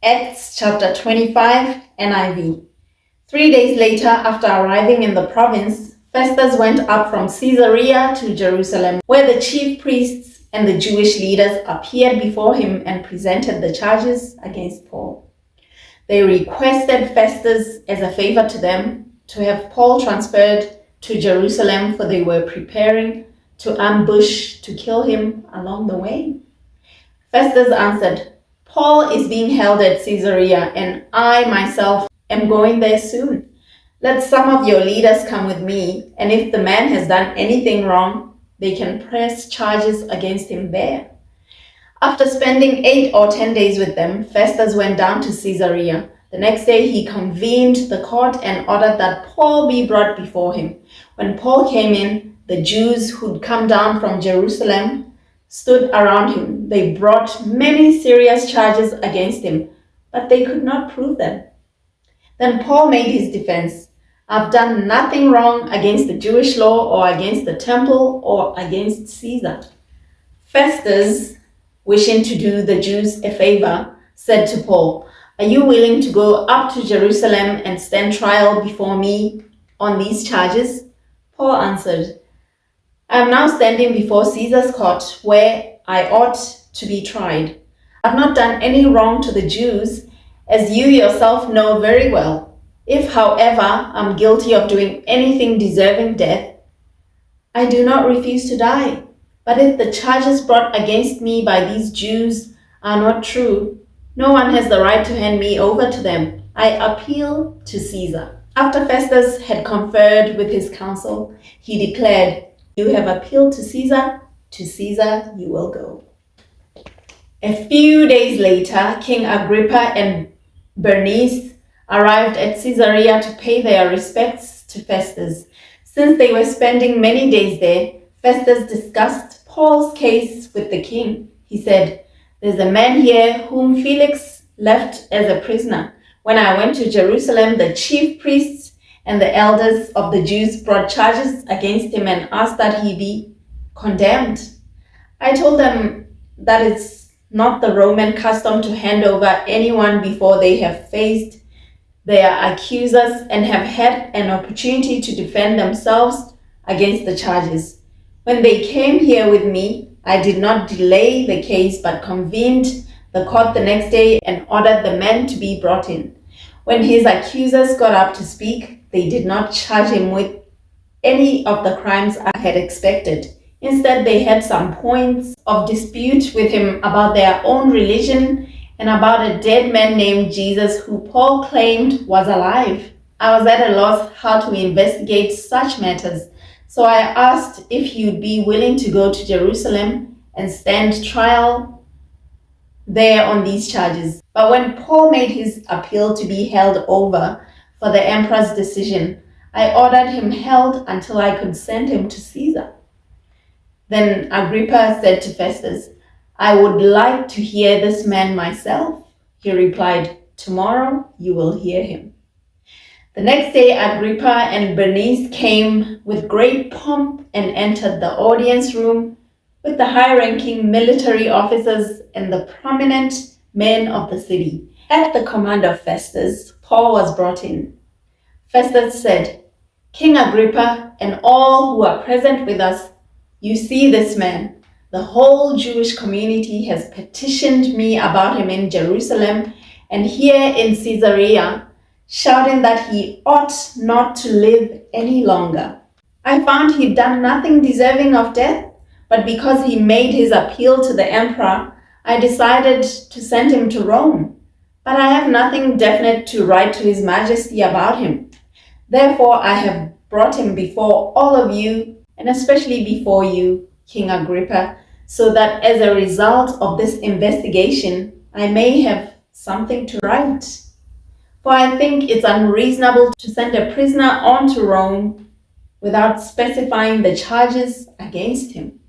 Acts chapter 25, NIV. 3 days later, after arriving in the province, Festus went up from Caesarea to Jerusalem, where the chief priests and the Jewish leaders appeared before him and presented the charges against Paul. They requested Festus as a favor to them to have Paul transferred to Jerusalem, for they were preparing to ambush to kill him along the way. Festus answered, "Paul is being held at Caesarea, and I myself am going there soon. Let some of your leaders come with me, and if the man has done anything wrong, they can press charges against him there." After spending 8 or 10 days with them, Festus went down to Caesarea. The next day he convened the court and ordered that Paul be brought before him. When Paul came in, the Jews who'd come down from Jerusalem stood around him. They brought many serious charges against him, but they could not prove them. Then Paul made his defense. "I've done nothing wrong against the Jewish law or against the temple or against Caesar." Festus, wishing to do the Jews a favor, said to Paul, "Are you willing to go up to Jerusalem and stand trial before me on these charges?" Paul answered, "I am now standing before Caesar's court, where I ought to be tried. I've not done any wrong to the Jews, as you yourself know very well. If, however, I'm guilty of doing anything deserving death, I do not refuse to die. But if the charges brought against me by these Jews are not true, no one has the right to hand me over to them. I appeal to Caesar." After Festus had conferred with his council, he declared, "You have appealed to Caesar you will go." A few days later, King Agrippa and Bernice arrived at Caesarea to pay their respects to Festus. Since they were spending many days there, Festus discussed Paul's case with the king. He said, "There's a man here whom Felix left as a prisoner. When I went to Jerusalem, the chief priests and the elders of the Jews brought charges against him and asked that he be condemned. I told them that it's not the Roman custom to hand over anyone before they have faced their accusers and have had an opportunity to defend themselves against the charges. When they came here with me, I did not delay the case but convened the court the next day and ordered the man to be brought in. When his accusers got up to speak, they did not charge him with any of the crimes I had expected. Instead, they had some points of dispute with him about their own religion and about a dead man named Jesus who Paul claimed was alive. I was at a loss how to investigate such matters, so I asked if he would be willing to go to Jerusalem and stand trial there on these charges. But when Paul made his appeal to be held over for the emperor's decision, I ordered him held until I could send him to Caesar." Then Agrippa said to Festus, "I would like to hear this man myself." He replied, "Tomorrow you will hear him." The next day, Agrippa and Bernice came with great pomp and entered the audience room with the high-ranking military officers and the prominent men of the city. At the command of Festus, Paul was brought in. Festus said, "King Agrippa and all who are present with us, you see this man. The whole Jewish community has petitioned me about him in Jerusalem and here in Caesarea, shouting that he ought not to live any longer. I found he'd done nothing deserving of death, but because he made his appeal to the emperor, I decided to send him to Rome. But I have nothing definite to write to His Majesty about him. Therefore, I have brought him before all of you, and especially before you, King Agrippa, so that as a result of this investigation, I may have something to write. For I think it's unreasonable to send a prisoner on to Rome without specifying the charges against him."